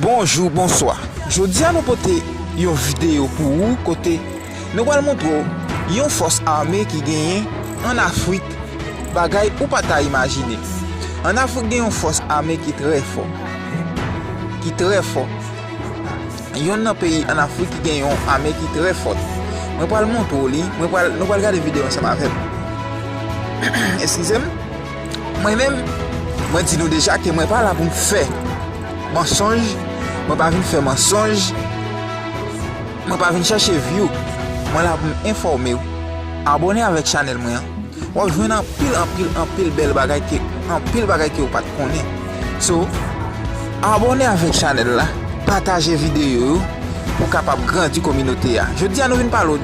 Bonjour, bonsoir. Jodi an nou pote yon vidéo pour ou côté nous allons montrer yon force armée qui gagne en Afrique bagay ou pas ta imaginer. En Afrique gagne une force armée qui très fort. Qui très fort. Yon un pays en Afrique qui gagne une armée qui très forte. Moi pas le montrer li, nous pas regarder vidéo ensemble avec. Excusez-moi. Moi-même moi dis nous déjà que moi pas là pour faire mensonge. Moi pas venir faire mensonge. Moi pas venir chercher view. Moi là pour m'informer. Abonnez avec channel moi. Ou joindre en pile belle bagay que ou pas connaît. So abonnez avec channel là, partagez vidéo pour capable grandir communauté là. Je dis à nous venir parler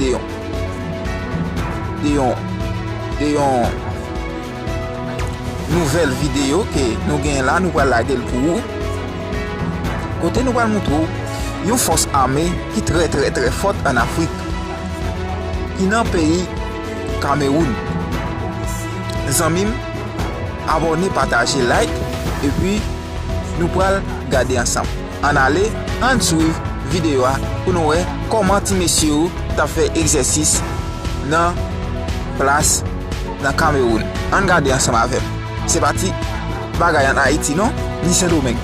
de yon nouvelle vidéo que nous gagnons là, nous allons la gueule pour vous. Côté nous allons montrer une force armée qui est très forte en Afrique. Qui est dans le pays Cameroun. Zanmim, abonnez, partagez, like et puis nous allons regarder ensemble. On allait en suivre vidéo pour nous voir comment ti messieurs t'a fait exercice dans place dans Cameroun. On regarde ensemble avec. C'est parti. Bagay en Haïti non? Ni Saint-Domingue.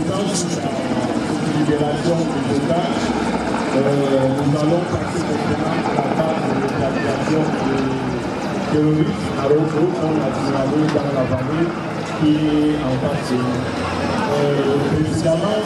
président sur la libération des otages. Nous allons passer maintenant à la phase de l'évacuation des terroristes à Rogo, on l'a signalé dans la vallée qui est en face de nous. Spécialement,